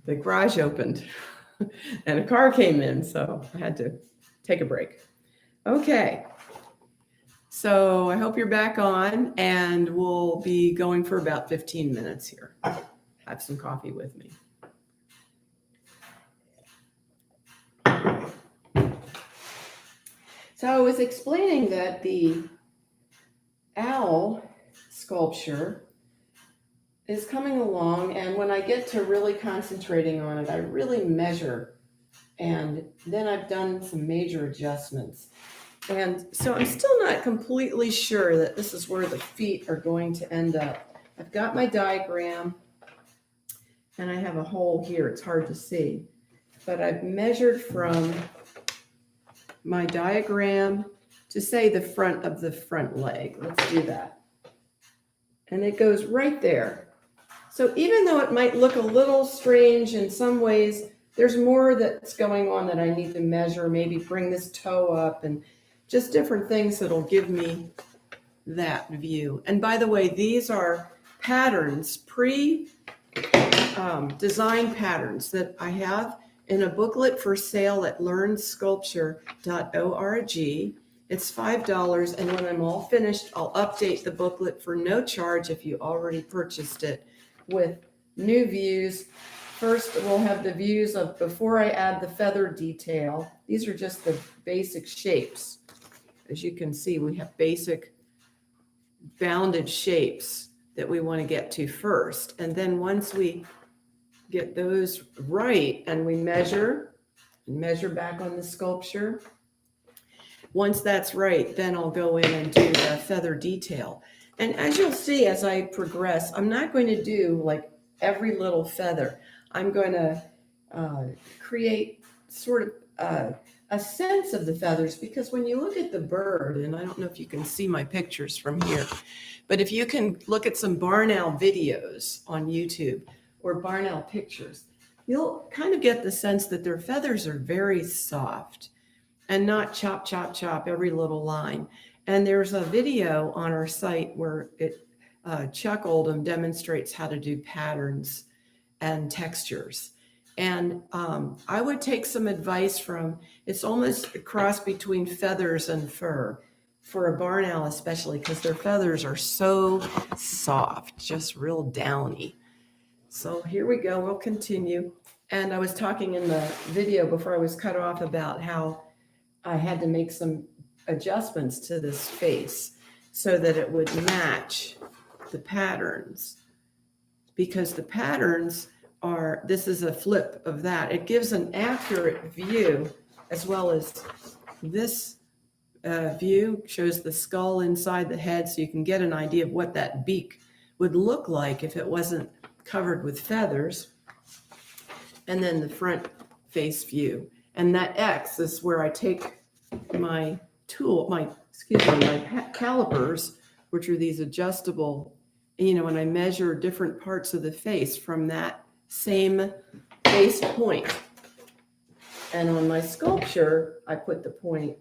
the garage opened and a car came in, so I had to take a break. Okay. So I hope you're back on, and we'll be going for about 15 minutes here. Have some coffee with me. So I was explaining that the owl sculpture is coming along, and when I get to really concentrating on it, I really measure, and then I've done some major adjustments. And so I'm still not completely sure that this is where the feet are going to end up. I've got my diagram, and I have a hole here. It's hard to see, but I've measured from my diagram to say the front of the front leg. Let's do that. And it goes right there. So even though it might look a little strange in some ways, there's more that's going on that I need to measure, maybe bring this toe up and just different things that'll give me that view. And by the way, these are patterns, pre-designed patterns that I have in a booklet for sale at learnsculpture.org. It's $5, and when I'm all finished, I'll update the booklet for no charge if you already purchased it with new views. First, we'll have the views of before I add the feather detail. These are just the basic shapes. As you can see, we have basic bounded shapes that we want to get to first. And then once we get those right and we measure back on the sculpture, once that's right, then I'll go in and do the feather detail. And as you'll see, as I progress, I'm not going to do like every little feather. I'm going to create sort of a sense of the feathers, because when you look at the bird, and I don't know if you can see my pictures from here, but if you can look at some barn owl videos on YouTube or barn owl pictures, you'll kind of get the sense that their feathers are very soft and not chop, chop, chop every little line. And there's a video on our site where Chuck Oldham demonstrates how to do patterns and textures. And I would take some advice from, it's almost a cross between feathers and fur for a barn owl, especially because their feathers are so soft, just real downy. So here we go, we'll continue. And I was talking in the video before I was cut off about how I had to make some adjustments to this face so that it would match the patterns, because the patterns are, this is a flip of that. It gives an accurate view, as well as this view shows the skull inside the head, so you can get an idea of what that beak would look like if it wasn't covered with feathers. And then the front face view. And that X is where I take my tool, my calipers, which are these adjustable, and I measure different parts of the face from that same face point. And on my sculpture, I put the point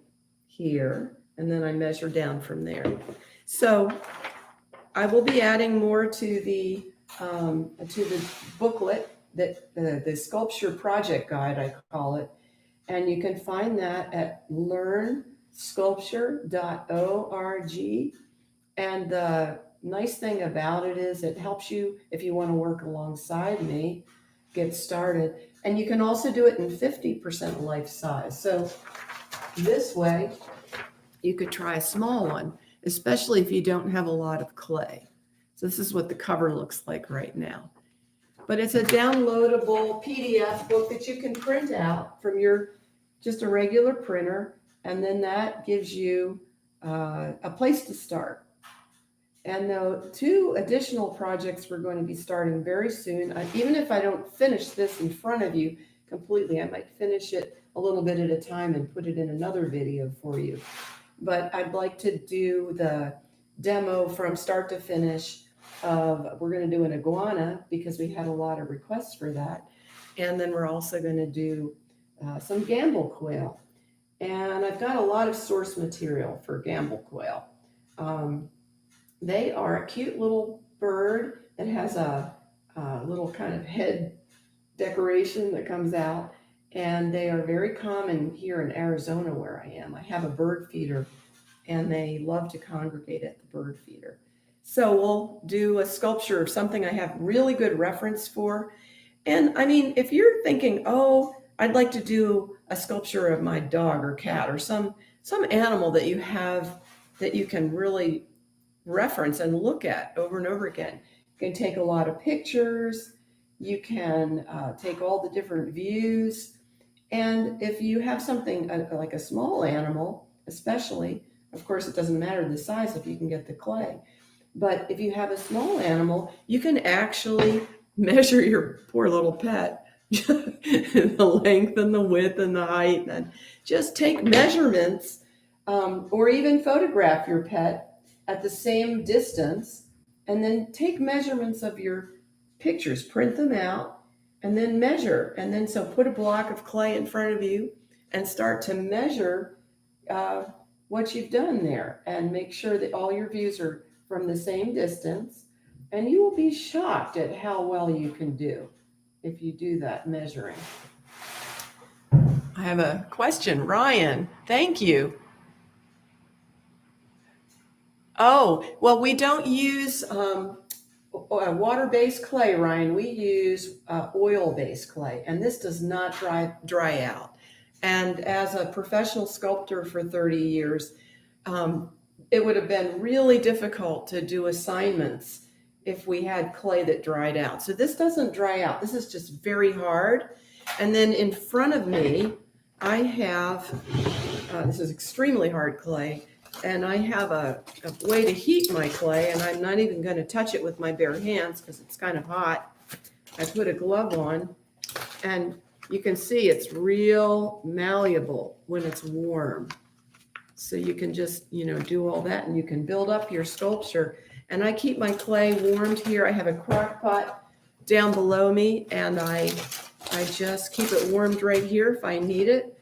here, and then I measure down from there. So I will be adding more to the booklet, that the sculpture project guide, I call it. And you can find that at learnsculpture.org. And the nice thing about it is it helps you, if you want to work alongside me, get started. And you can also do it in 50% life size. So this way, you could try a small one, especially if you don't have a lot of clay. So this is what the cover looks like right now. But it's a downloadable PDF book that you can print out from your, just a regular printer. And then that gives you a place to start. And the 2 additional projects we're going to be starting very soon. Even if I don't finish this in front of you completely, I might finish it a little bit at a time and put it in another video for you. But I'd like to do the demo from start to finish of, we're going to do an iguana because we had a lot of requests for that. And then we're also going to do some Gamble quail. And I've got a lot of source material for Gamble quail. They are a cute little bird that has a little kind of head decoration that comes out, and they are very common here in Arizona where I am. I have a bird feeder, and they love to congregate at the bird feeder. So we'll do a sculpture of something I have really good reference for. And I mean, if you're thinking, oh, I'd like to do a sculpture of my dog or cat or some animal that you have that you can really reference and look at over and over again. You can take a lot of pictures. You can take all the different views. And if you have something like a small animal, especially, of course, it doesn't matter the size if you can get the clay. But if you have a small animal, you can actually measure your poor little pet, the length and the width and the height, and just take measurements, or even photograph your pet at the same distance, and then take measurements of your pictures, print them out, and then measure. And then so put a block of clay in front of you and start to measure what you've done there, and make sure that all your views are from the same distance. And you will be shocked at how well you can do if you do that measuring. I have a question. Ryan, thank you. Oh, well, we don't use water-based clay, Ryan. We use oil-based clay, and this does not dry out. And as a professional sculptor for 30 years, it would have been really difficult to do assignments if we had clay that dried out. So this doesn't dry out. This is just very hard. And then in front of me, I have, this is extremely hard clay, and I have a way to heat my clay, and I'm not even going to touch it with my bare hands because it's kind of hot. I put a glove on, and you can see it's real malleable when it's warm. So you can just, do all that, and you can build up your sculpture. And I keep my clay warmed here. I have a crock pot down below me, and I just keep it warmed right here if I need it.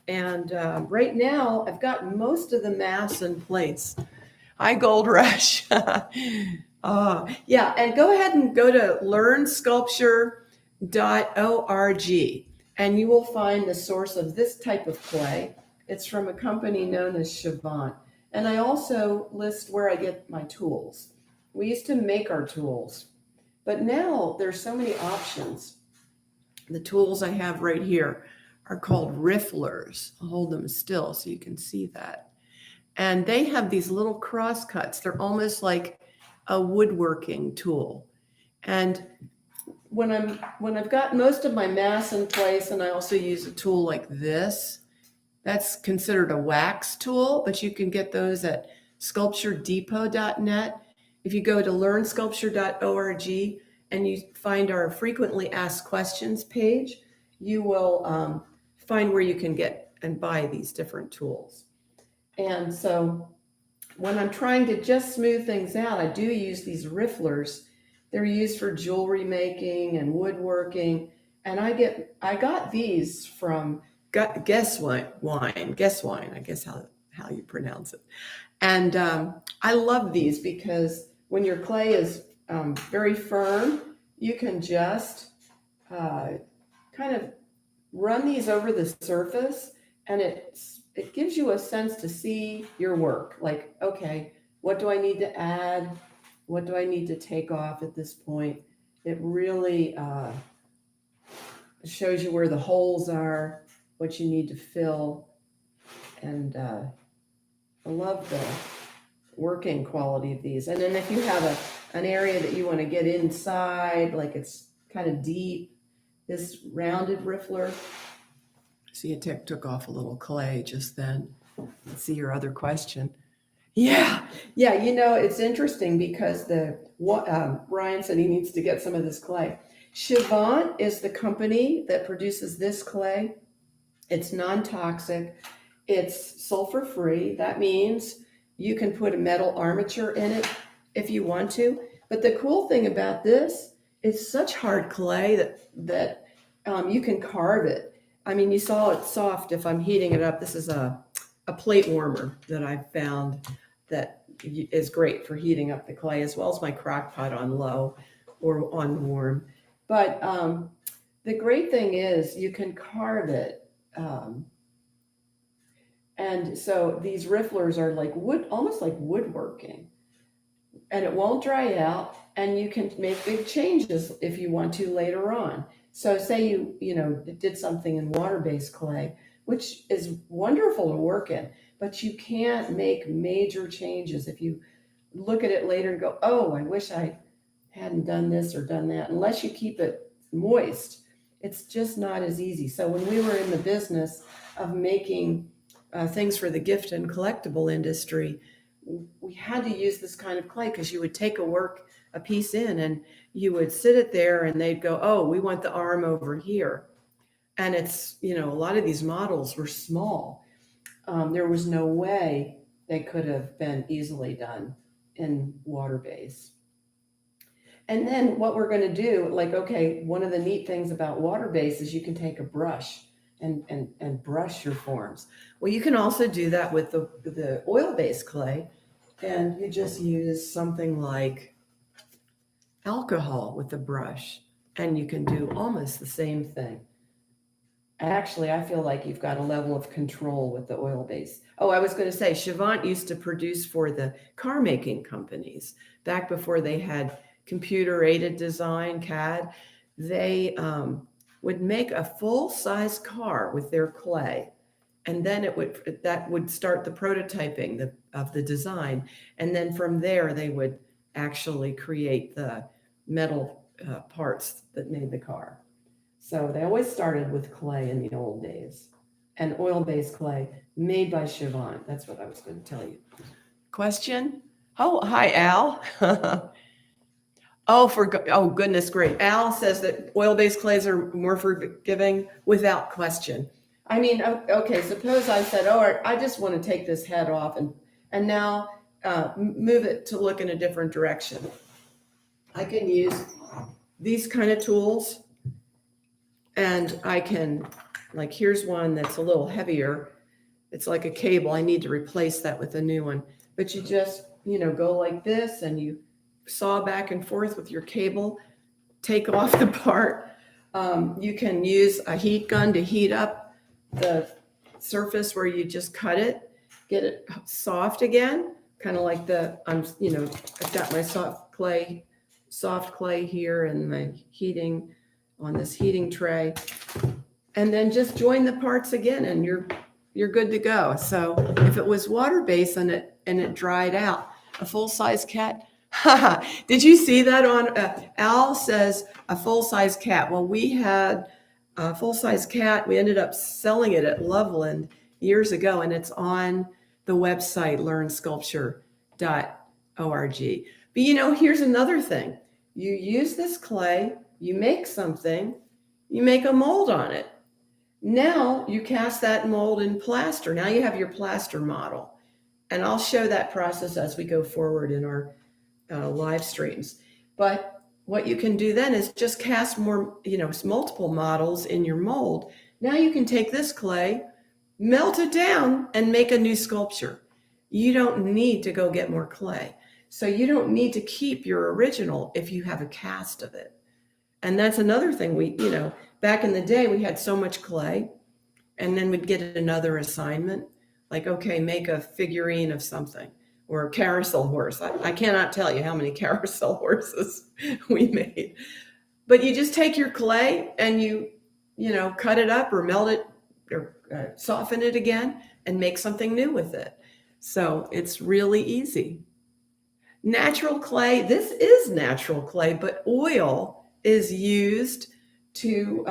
And right now, I've got most of the mass in place. Hi, Gold Rush. Yeah, and go ahead and go to learnsculpture.org, and you will find the source of this type of clay. It's from a company known as Chavant. And I also list where I get my tools. We used to make our tools, but now there's so many options. The tools I have right here are called rifflers. I'll hold them still so you can see that. And they have these little cross cuts. They're almost like a woodworking tool. And when I've got most of my mass in place, and I also use a tool like this, that's considered a wax tool, but you can get those at sculpturedepot.net. If you go to learnsculpture.org and you find our frequently asked questions page, you will find where you can get and buy these different tools. And so when I'm trying to just smooth things out, I do use these rifflers. They're used for jewelry making and woodworking. And I got these from Guess Wine, I guess how you pronounce it. And I love these because when your clay is very firm, you can just kind of run these over the surface, and it gives you a sense to see your work. Like, okay, what do I need to add? What do I need to take off at this point? It really shows you where the holes are, what you need to fill. And I love the working quality of these. And then if you have an area that you want to get inside, like it's kind of deep, this rounded riffler. See, it took off a little clay just then. Let's see your other question. Yeah, it's interesting because Ryan said he needs to get some of this clay. Chavant is the company that produces this clay. It's non-toxic. It's sulfur-free. That means you can put a metal armature in it if you want to. But the cool thing about this, it's such hard clay that you can carve it. I mean, you saw it's soft if I'm heating it up. This is a plate warmer that I found that is great for heating up the clay, as well as my crock pot on low or on warm. But The great thing is you can carve it. Um, and so these rifflers are like wood, almost like woodworking, and it won't dry out, and you can make big changes if you want to later on. So say you did something in water-based clay, which is wonderful to work in, but you can't make major changes if you look at it later and go, oh, I wish I hadn't done this or done that, unless you keep it moist. It's just not as easy. So when we were in the business of making things for the gift and collectible industry, we had to use this kind of clay because you would take a piece in and you would sit it there and they'd go, oh, we want the arm over here. And it's, a lot of these models were small. There was no way they could have been easily done in water base. And then what we're going to do, like, okay, one of the neat things about water base is you can take a brush and brush your forms. Well, you can also do that with the oil-based clay, and you just use something like alcohol with the brush, and you can do almost the same thing. Actually, I feel like you've got a level of control with the oil base. Oh, I was going to say, Chavant used to produce for the car making companies back before they had computer aided design, CAD. They would make a full size car with their clay. And then that would start the prototyping of the design. And then from there, they would actually create the metal parts that made the car. So they always started with clay in the old days, and oil-based clay made by Chavant. That's what I was going to tell you. Question? Oh, hi, Al. Oh, goodness, great. Al says that oil-based clays are more forgiving without question. I mean, okay, suppose I said, oh, I just want to take this head off and now move it to look in a different direction. I can use these kind of tools, and I can, like, here's one that's a little heavier. It's like a cable. I need to replace that with a new one. But you just, go like this, and you saw back and forth with your cable, take off the part. You can use a heat gun to heat up the surface where you just cut it, get it soft again, kind of like I've got my soft clay here and my heating on this heating tray, and then just join the parts again and you're good to go. So if it was water-based and it dried out, a full-size cat, did you see that on Al says a full-size cat? Well, we had a full-size cat. We ended up selling it at Loveland years ago, and it's on the website learnsculpture.org. But here's another thing. You use this clay, you make something, you make a mold on it. Now you cast that mold in plaster. Now you have your plaster model. And I'll show that process as we go forward in our live streams. But what you can do then is just cast more, multiple models in your mold. Now you can take this clay, melt it down, and make a new sculpture. You don't need to go get more clay. So you don't need to keep your original if you have a cast of it. And that's another thing back in the day, we had so much clay, and then we'd get another assignment, like, okay, make a figurine of something, or a carousel horse. I cannot tell you how many carousel horses we made. But you just take your clay and you cut it up or melt it or soften it again and make something new with it. So it's really easy. Natural clay, this is natural clay, but oil is used to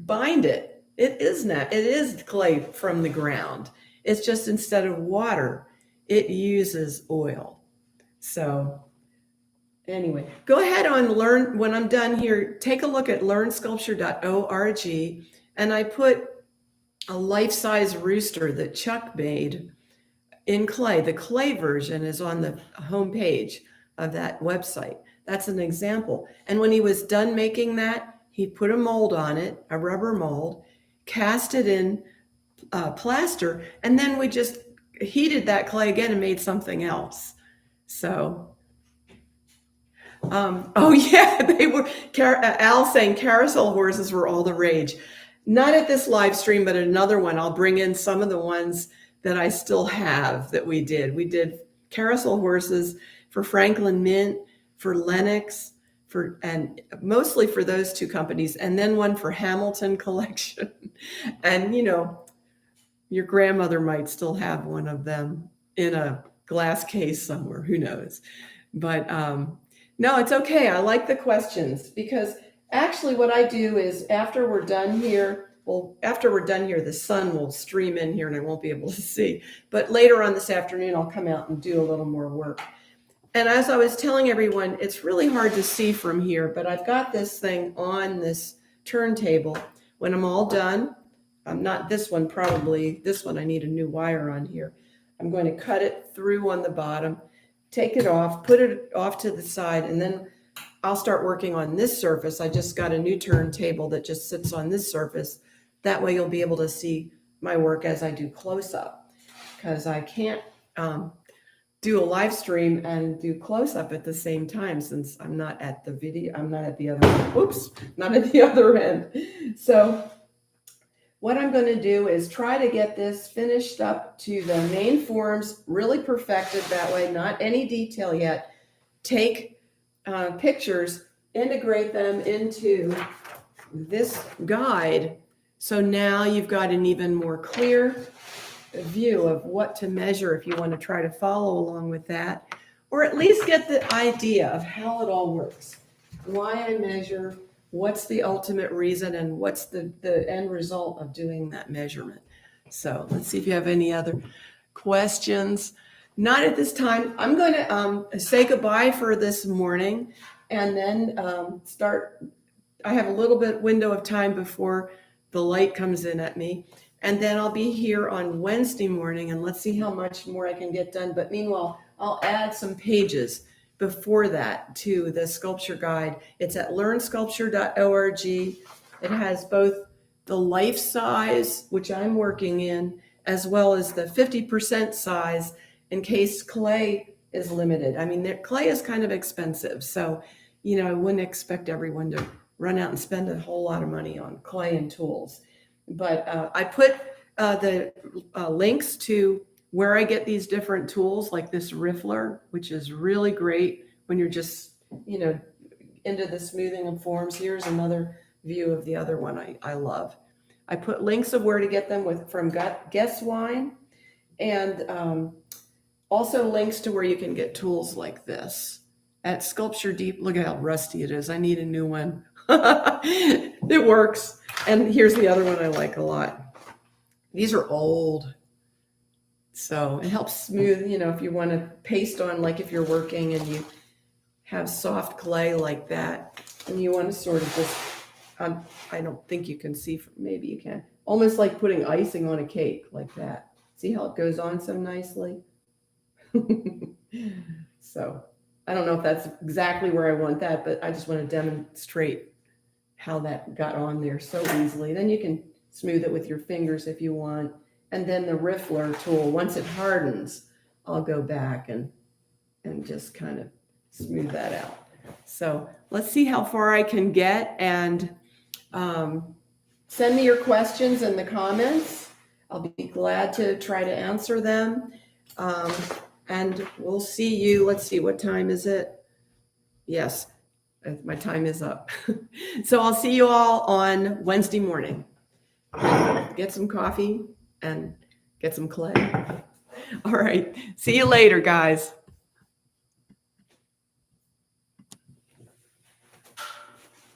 bind it. It is clay from the ground. It's just instead of water, it uses oil. So anyway, go ahead and learn. When I'm done here, take a look at learnsculpture.org, and I put a life-size rooster that Chuck made in clay. The clay version is on the homepage of that website. That's an example. And when he was done making that, he put a mold on it, a rubber mold, cast it in plaster, and then we just heated that clay again and made something else. So Oh yeah, they were. Al saying carousel horses were all the rage. Not at this live stream, but at another one. I'll bring in some of the ones that I still have that we did. We did carousel horses for Franklin Mint, for Lenox, and mostly for those two companies, and then one for Hamilton Collection. And your grandmother might still have one of them in a glass case somewhere. Who knows? But no, it's okay. I like the questions because actually what I do is after we're done here, the sun will stream in here and I won't be able to see. But later on this afternoon, I'll come out and do a little more work. And as I was telling everyone, it's really hard to see from here, but I've got this thing on this turntable. When I'm all done, not this one, probably this one, I need a new wire on here. I'm going to cut it through on the bottom, take it off, put it off to the side, and then I'll start working on this surface. I just got a new turntable that just sits on this surface. That way you'll be able to see my work as I do close up, because I can't do a live stream and do close up at the same time since I'm not at the video. I'm not at the other end. Oops, not at the other end. So what I'm going to do is try to get this finished up to the main forms, really perfected that way, not any detail yet. Take pictures, integrate them into this guide. So now you've got an even more clear view of what to measure if you want to try to follow along with that, or at least get the idea of how it all works, why I measure, what's the ultimate reason, and what's the end result of doing that measurement. So let's see if you have any other questions. Not at this time. I'm going to say goodbye for this morning and then start. I have a little bit window of time before the light comes in at me. And then I'll be here on Wednesday morning and let's see how much more I can get done. But meanwhile, I'll add some pages before that to the sculpture guide. It's at learnsculpture.org. It has both the life size, which I'm working in, as well as the 50% size in case clay is limited. I mean, clay is kind of expensive. So, I wouldn't expect everyone to run out and spend a whole lot of money on clay and tools. But I put the links to where I get these different tools, like this Riffler, which is really great when you're just, into the smoothing of forms. Here's another view of the other one I love. I put links of where to get them from Guess Wine, and also links to where you can get tools like this at Sculpture Deep. Look at how rusty it is. I need a new one. It works. And here's the other one I like a lot. These are old. So it helps smooth, if you want to paste on, like if you're working and you have soft clay like that, and you want to sort of just, I don't think you can see, maybe you can, almost like putting icing on a cake like that. See how it goes on so nicely? So I don't know if that's exactly where I want that, but I just want to demonstrate how that got on there so easily. Then you can smooth it with your fingers if you want. And then the Riffler tool, once it hardens, I'll go back and just kind of smooth that out. So let's see how far I can get, and send me your questions in the comments. I'll be glad to try to answer them. And we'll see you. Let's see, what time is it? Yes. My time is up. So I'll see you all on Wednesday morning. Get some coffee and get some clay. All right. See you later, guys.